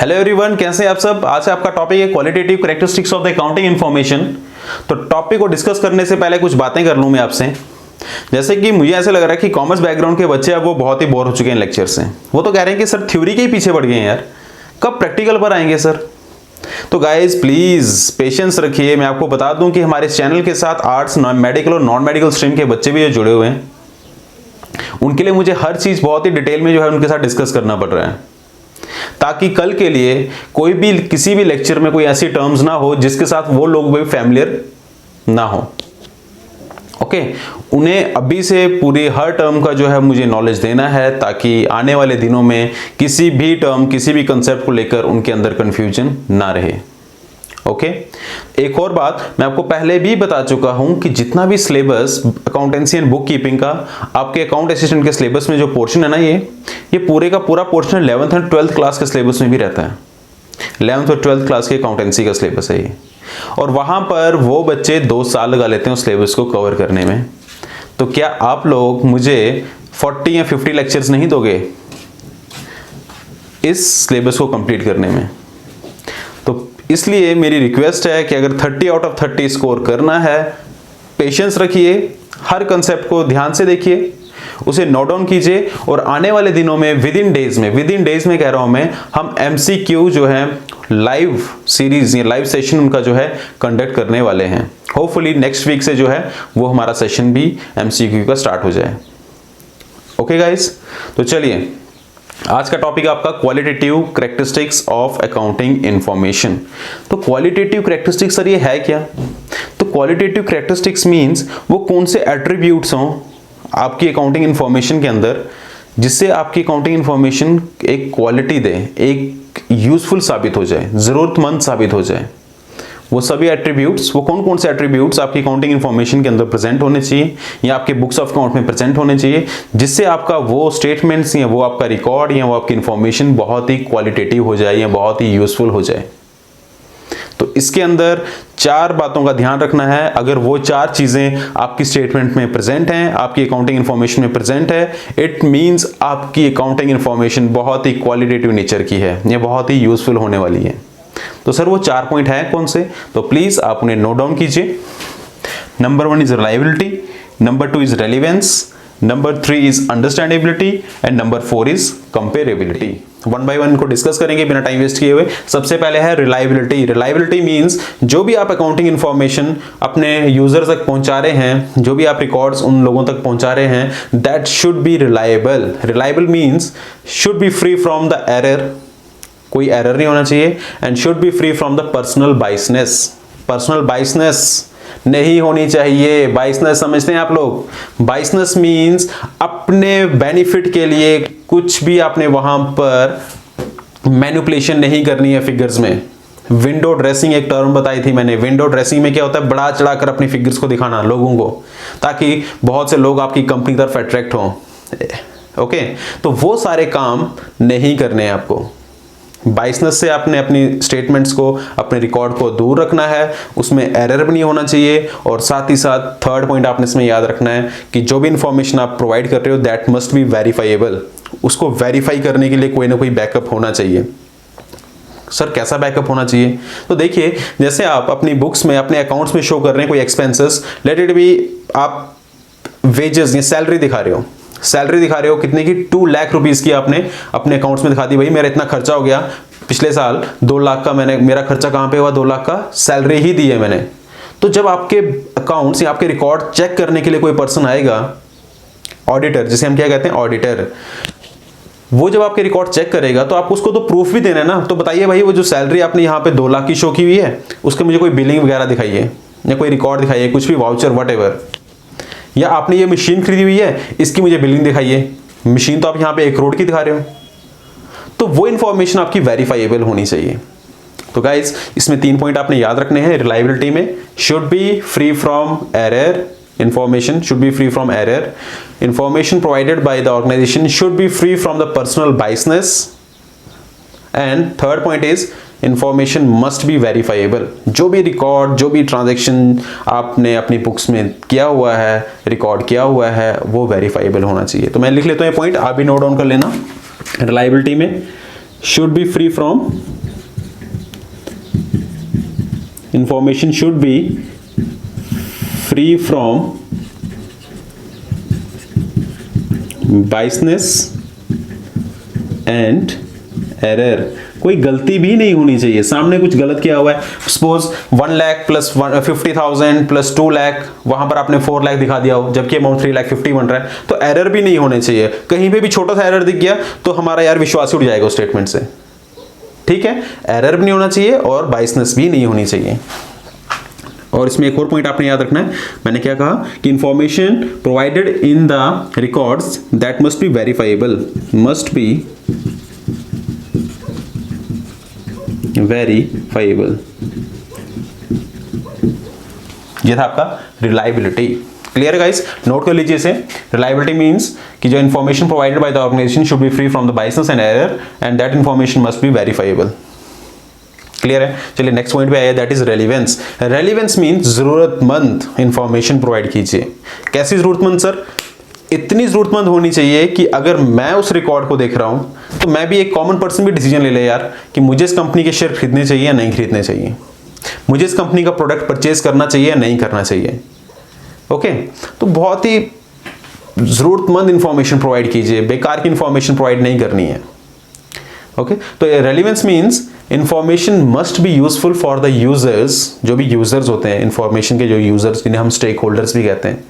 Hello everyone, कैसे हैं आप सब। आज से आपका टॉपिक है qualitative characteristics of the accounting information. तो टॉपिक को डिस्कस करने से पहले कुछ बातें कर लूं मैं आपसे। जैसे कि मुझे ऐसा लग रहा है कि कॉमर्स बैकग्राउंड के बच्चे अब वो बहुत ही बोर हो चुके हैं लेक्चर से। वो तो कह रहे हैं कि सर थ्योरी के ही पीछे पड़ गए हैं यार, कब प्रैक्टिकल पर आएंगे सर। तो गाइज प्लीज पेशेंस रखिए। मैं आपको बता दूं कि हमारे चैनल के साथ आर्ट्स, मेडिकल और नॉन मेडिकल स्ट्रीम के बच्चे भी जो जुड़े हुए हैं, उनके लिए मुझे हर चीज बहुत ही डिटेल में जो है उनके साथ डिस्कस करना पड़ रहा है, ताकि कल के लिए कोई भी किसी भी लेक्चर में कोई ऐसी टर्म्स ना हो जिसके साथ वो लोग भी फैमिलियर ना हो। ओके, उन्हें अभी से पूरी हर टर्म का जो है मुझे नॉलेज देना है, ताकि आने वाले दिनों में किसी भी टर्म, किसी भी कंसेप्ट को लेकर उनके अंदर कंफ्यूजन ना रहे। ओके, एक और बात मैं आपको पहले भी बता चुका हूं कि जितना भी syllabus accountancy and book keeping का आपके अकाउंट असिस्टेंट के सिलेबस में जो पोर्शन है ना, ये पूरे का पूरा portion 11th and 12th class के सिलेबस में भी रहता है। 11th और 12th क्लास के अकाउंटेंसी का सिलेबस है ये, और वहां पर वो बच्चे 2 साल लगा लेते हैं उस सिलेबस को कवर करने में। तो क्या आप लोग मुझे 40 या 50 लेक्चर्स नहीं दोगे इस सिलेबस को कंप्लीट करने में? तो इसलिए मेरी रिक्वेस्ट है कि अगर 30 आउट ऑफ 30 स्कोर करना है, पेशेंस रखिए, हर कंसेप्ट को ध्यान से देखिए, उसे नोट डाउन कीजिए, और आने वाले दिनों में विद इन डेज में कह रहा हूं मैं, हम MCQ जो है लाइव सीरीज या लाइव सेशन उनका जो है कंडक्ट करने वाले हैं। होपफुली नेक्स्ट वीक से जो है वो हमारा सेशन भी MCQ का स्टार्ट हो जाए। ओके गाइस, तो चलिए आज का टॉपिक आपका qualitative characteristics of accounting information. तो क्वालिटेटिव कैरेक्टरिस्टिक्स सर ये है क्या? तो क्वालिटेटिव कैरेक्टरिस्टिक्स मींस वो कौन से एट्रीब्यूट्स हों आपकी अकाउंटिंग इंफॉर्मेशन के अंदर, जिससे आपकी अकाउंटिंग इंफॉर्मेशन एक क्वालिटी दे, एक यूजफुल साबित हो जाए, जरूरतमंद साबित हो जाए। वो सभी एट्रीब्यूट्स, वो कौन कौन से एट्रीब्यूट्स आपकी अकाउंटिंग इंफॉर्मेशन के अंदर प्रेजेंट होने चाहिए या आपके बुक्स ऑफ अकाउंट में प्रेजेंट होने चाहिए, जिससे आपका वो स्टेटमेंट्स या वो आपका रिकॉर्ड या वो आपकी इंफॉर्मेशन बहुत ही क्वालिटेटिव हो जाए या बहुत ही यूजफुल हो जाए। तो इसके अंदर 4 बातों का ध्यान रखना है। अगर वो 4 चीजें आपकी स्टेटमेंट में प्रेजेंट हैं, आपकी अकाउंटिंग इंफॉर्मेशन में प्रेजेंट है, इट मींस आपकी अकाउंटिंग इंफॉर्मेशन बहुत ही क्वालिटेटिव नेचर की है, ये बहुत ही यूजफुल होने वाली है। तो सर वो 4 पॉइंट है कौन से? तो प्लीज आप उन्हें नोट डाउन कीजिए। Number 1 is reliability, number 2 is relevance, number 3 is understandability and number 4 is comparability. One by one को डिस्कस करेंगे बिना टाइम वेस्ट किए हुए। सबसे पहले है रिलायबिलिटी। रिलायबिलिटी मींस जो भी आप अकाउंटिंग इंफॉर्मेशन अपने यूजर तक पहुंचा रहे हैं, जो भी आप रिकॉर्ड्स उन लोगों तक पहुंचा रहे हैं, that should be reliable. Reliable means should be free from the error, कोई एरर नहीं होना चाहिए, and should be free from the personal बाइसनेस। Personal बाइसनेस नहीं होनी चाहिए। बाइसनेस समझते हैं आप लोग? बाइसनेस मींस अपने बेनिफिट के लिए कुछ भी आपने वहां पर मैनिपुलेशन नहीं करनी है फिगर्स में। विंडो ड्रेसिंग एक टर्म बताई थी मैंने। विंडो ड्रेसिंग में क्या होता है? बढ़ा चढ़ाकर अपनी फिगर्स को दिखाना लोगों को, ताकि बहुत से लोग आपकी कंपनी की तरफ अट्रैक्ट हों। ओके, तो वो सारे काम नहीं करने हैं आपको। बाइसनेस से आपने अपनी स्टेटमेंट्स को, अपने रिकॉर्ड को दूर रखना है, उसमें एरर भी नहीं होना चाहिए। और साथ ही साथ थर्ड पॉइंट आपने इसमें याद रखना है कि जो भी इंफॉर्मेशन आप प्रोवाइड कर रहे हो दैट मस्ट बी वेरीफाइएबल। उसको वेरीफाई करने के लिए कोई ना कोई बैकअप होना चाहिए। सर कैसा बैकअप होना चाहिए? तो देखिए, जैसे आप अपनी बुक्स में, अपने अकाउंट्स में शो कर रहे हैं कोई एक्सपेंसेस, लेट इट बी आप वेजेस या सैलरी दिखा रहे हो, कितने की? 2 लाख रुपीस की आपने अपने अकाउंट्स में दिखा दी, भाई मेरा इतना खर्चा हो गया पिछले साल, 2 लाख का मेरा खर्चा कहां पे हुआ? 2 लाख का सैलरी ही दी है मैंने। तो जब आपके अकाउंट्स या आपके रिकॉर्ड चेक करने के लिए कोई पर्सन आएगा, ऑडिटर जिसे हम क्या कहते हैं, ऑडिटर, वो जब आपके रिकॉर्ड चेक करेगा तो आपको उसको तो प्रूफ भी देना है ना। तो बताइए भाई, वो जो सैलरी आपने यहाँ पे 2 लाख की शो की हुई है, उसके मुझे कोई बिलिंग वगैरह दिखाइए या कोई रिकॉर्ड दिखाइए, कुछ भी वाउचर वट, या आपने ये मशीन खरीदी हुई है, इसकी मुझे बिलिंग दिखाइए। मशीन तो आप यहां पे 1 करोड़ की दिखा रहे हो, तो वो इंफॉर्मेशन आपकी वेरीफाइएबल होनी चाहिए। तो गाइज इसमें 3 पॉइंट आपने याद रखने हैं। रिलायबिलिटी में should be free from error, information should be free from error, information provided by the organisation should be free from the personal biasness, and third point is information must be verifiable. जो भी record, जो भी transaction आपने अपनी books में किया हुआ है, रिकॉर्ड किया हुआ है, वो वेरीफाइएबल होना चाहिए। तो मैं लिख लेता हूँ ये पॉइंट, आप भी नोट डाउन कर लेना। रिलायबिलिटी में should be free from information should be free from biasness and error। कोई गलती भी नहीं होनी चाहिए, सामने कुछ गलत किया हुआ है, suppose 1 lakh plus 50,000 plus 2 lakh, वहां पर आपने 4 लाख दिखा दिया हो जबकि अमाउंट 3,50,000 बन रहा है, तो एरर भी नहीं होने चाहिए। कहीं पे भी छोटा सा एरर दिख गया तो हमारा यार विश्वास उठ जाएगा उस स्टेटमेंट से, ठीक है। एरर भी नहीं होना चाहिए और बायसनेस भी नहीं होनी चाहिए। और इसमें एक और पॉइंट आपने याद रखना है, मैंने क्या कहा कि information provided in the records that must be verifiable, must be verifiable. ये था आपका रिलायबिलिटी। क्लियर है गाइस, नोट कर लीजिए इसे। रिलायबिलिटी मींस कि जो information provided by the organisation should be free from the biases and error and that information must be verifiable. Clear है। चलिए नेक्स्ट पॉइंट पे आया, that is relevance. Relevance means जरूरतमंद इंफॉर्मेशन प्रोवाइड कीजिए। कैसी जरूरतमंद सर? इतनी जरूरतमंद होनी चाहिए कि अगर मैं उस रिकॉर्ड को देख रहा हूं तो मैं भी एक कॉमन पर्सन भी डिसीजन ले ले यार कि मुझे इस कंपनी के शेयर खरीदने चाहिए या नहीं खरीदने चाहिए, मुझे इस कंपनी का प्रोडक्ट परचेज करना चाहिए या नहीं करना चाहिए। ओके, तो बहुत ही जरूरतमंद इंफॉर्मेशन प्रोवाइड कीजिए, बेकार की इंफॉर्मेशन प्रोवाइड नहीं करनी है। ओके, तो relevance means information must be useful for the users. जो भी यूजर्स होते हैं इंफॉर्मेशन के, जो यूजर्स जिन्हें हम स्टेक होल्डर्स भी कहते हैं,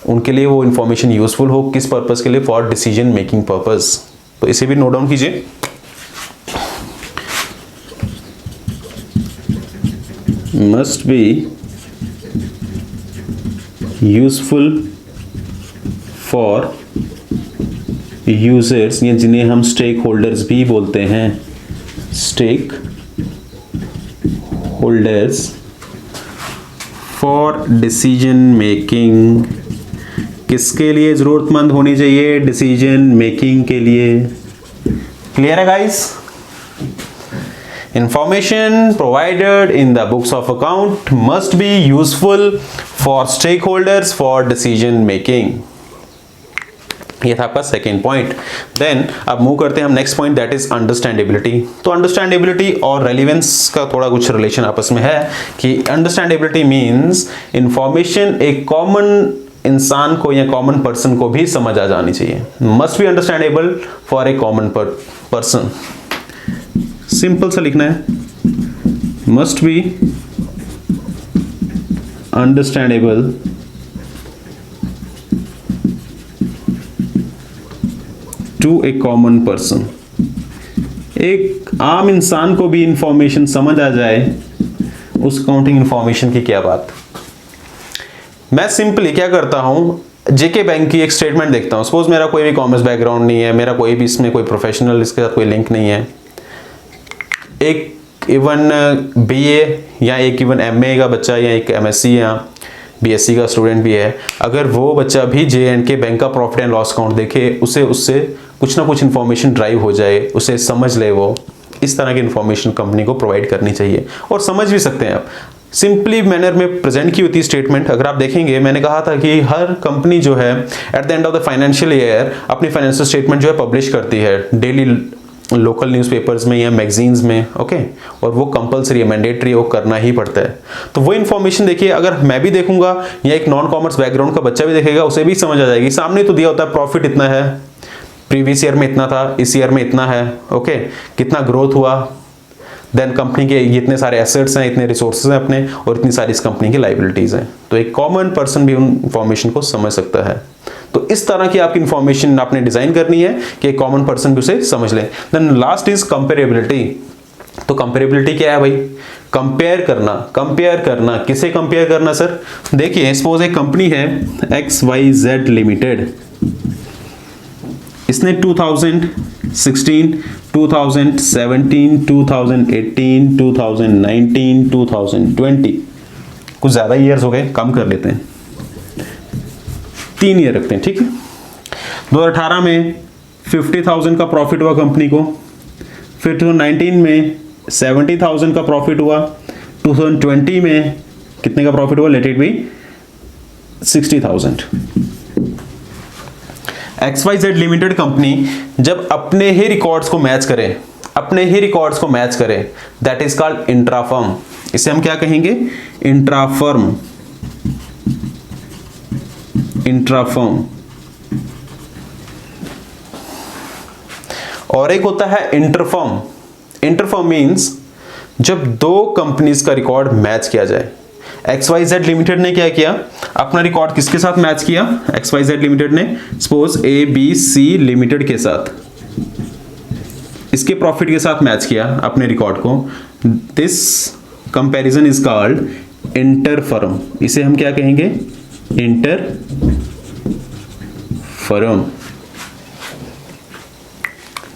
उनके लिए वो इंफॉर्मेशन यूजफुल हो। किस पर्पस के लिए? For decision making purpose. तो इसे भी नोट डाउन कीजिए। Must be useful for users, या जिन्हें हम स्टेक होल्डर्स भी बोलते हैं, stakeholders for decision making. किसके लिए जरूरतमंद होनी चाहिए? डिसीजन मेकिंग के लिए। क्लियर है guys? Information provided in the books of account must be useful for stakeholders for decision making. ये था आपका सेकेंड पॉइंट। देन अब मूव करते हैं हम next point, that is understandability. तो अंडरस्टैंडेबिलिटी और रेलिवेंस का थोड़ा कुछ रिलेशन आपस में है कि अंडरस्टैंडेबिलिटी मींस इंफॉर्मेशन एक कॉमन इंसान को या कॉमन पर्सन को भी समझ आ जानी चाहिए। Must be understandable for a common person. Simple सा लिखना है, must be understandable to a common person. एक आम इंसान को भी इंफॉर्मेशन समझ आ जाए, उस काउंटिंग इंफॉर्मेशन की क्या बात। मैं सिंपली क्या करता हूं, जेके बैंक की एक स्टेटमेंट देखता हूं। सपोज मेरा कोई भी कॉमर्स बैकग्राउंड नहीं है, मेरा कोई भी इसमें कोई प्रोफेशनल इसके साथ कोई लिंक नहीं है, एक इवन बीए या एक इवन एमए का बच्चा या एक एमएससी या बीएससी का स्टूडेंट भी है, अगर वो बच्चा भी जे&के बैंक का प्रॉफिट एंड लॉस अकाउंट देखे, उसे उससे कुछ ना कुछ इन्फॉर्मेशन ड्राइव हो जाए, उसे समझ ले, वो इस तरह की इन्फॉर्मेशन कंपनी को प्रोवाइड करनी चाहिए। और समझ भी सकते हैं आप, सिंपली मैनर में प्रेजेंट की होती है स्टेटमेंट। अगर आप देखेंगे, मैंने कहा था कि हर कंपनी जो है at the end of the financial year अपनी फाइनेंशियल स्टेटमेंट जो है पब्लिश करती है डेली लोकल न्यूज़पेपर्स में या मैगजीन्स में। ओके, और वो कंपलसरी है, मैंडेटरी, वो करना ही पड़ता है। तो वो इन्फॉर्मेशन देखिए, अगर मैं भी देखूंगा या एक नॉन कॉमर्स बैकग्राउंड का बच्चा भी देखेगा, उसे भी समझ आ जाएगी। सामने तो दिया होता है प्रॉफिट इतना है, प्रीवियस ईयर में इतना था, इस ईयर में इतना है। ओके, कितना ग्रोथ हुआ, देन कंपनी के इतने सारे एसेट्स हैं, इतने रिसोर्सेज हैं अपने, और इतनी सारी इस कंपनी की लाइबिलिटीज हैं। तो एक कॉमन पर्सन भी उन इंफॉर्मेशन को समझ सकता है। तो इस तरह की आपकी इंफॉर्मेशन आपने डिजाइन करनी है कि एक कॉमन पर्सन भी उसे समझ ले। Then last is comparability. तो कंपेरेबिलिटी क्या है भाई? कंपेयर करना। कंपेयर करना किसे कंपेयर करना सर? देखिए, सपोज एक कंपनी है XYZ लिमिटेड, इसने 2016, 2017, 2018, 2019, 2020, कुछ ज़्यादा ईयर्स हो गए, कम कर लेते हैं, 3 ईयर रखते हैं, ठीक है। 2018 में 50,000 का प्रॉफिट हुआ कंपनी को, फिर 2019 में 70,000 का प्रॉफिट हुआ, 2020 में कितने का प्रॉफिट हुआ? Let it be 60,000। XYZ limited company जब अपने ही रिकॉर्ड्स को मैच करे, दैट इज कॉल्ड इंट्राफर्म। इसे हम क्या कहेंगे? इंट्राफर्म। और एक होता है इंटरफर्म। इंटरफर्म मींस जब दो कंपनीज का रिकॉर्ड मैच किया जाए। XYZ लिमिटेड ने क्या किया? अपना रिकॉर्ड किसके साथ मैच किया? XYZ लिमिटेड ने सपोज ABC लिमिटेड के साथ, इसके प्रॉफिट के साथ मैच किया अपने रिकॉर्ड को। This comparison is called inter-firm. इसे हम क्या कहेंगे? इंटरफर्म।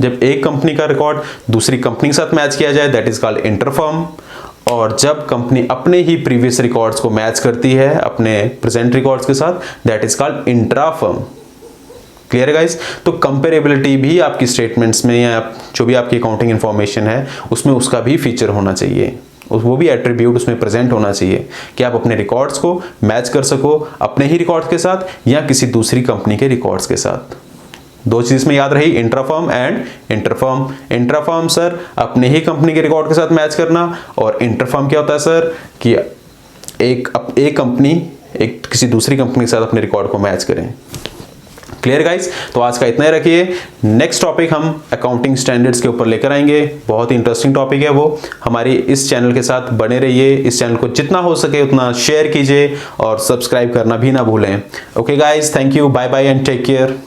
जब एक कंपनी का रिकॉर्ड दूसरी कंपनी के साथ मैच किया जाए, दैट इज कॉल्ड इंटरफर्म। और जब कंपनी अपने ही प्रीवियस रिकॉर्ड्स को मैच करती है अपने प्रेजेंट रिकॉर्ड्स के साथ, दैट इज कॉल्ड इंट्राफर्म। क्लियर है गाइस? तो कंपेरेबिलिटी भी आपकी स्टेटमेंट्स में या जो भी आपकी अकाउंटिंग इंफॉर्मेशन है उसमें उसका भी फीचर होना चाहिए, वो भी एट्रीब्यूट उसमें प्रेजेंट होना चाहिए कि आप अपने रिकॉर्ड्स को मैच कर सको अपने ही रिकॉर्ड्स के साथ या किसी दूसरी कंपनी के रिकॉर्ड्स के साथ। दो चीज में याद रही, इंट्राफर्म एंड इंटरफर्म। इंट्राफर्म सर अपने ही कंपनी के रिकॉर्ड के साथ मैच करना, और इंटरफर्म क्या होता है सर कि एक कंपनी किसी दूसरी कंपनी के साथ अपने रिकॉर्ड को मैच करें। Clear guys? तो आज का इतना ही रखिए। नेक्स्ट टॉपिक हम अकाउंटिंग स्टैंडर्ड्स के ऊपर लेकर आएंगे। बहुत ही इंटरेस्टिंग टॉपिक है वो। हमारी इस चैनल के साथ बने रहिए। इस चैनल को जितना हो सके उतना शेयर कीजिए और सब्सक्राइब करना भी ना भूलें। Okay guys, thank you, bye bye and take care.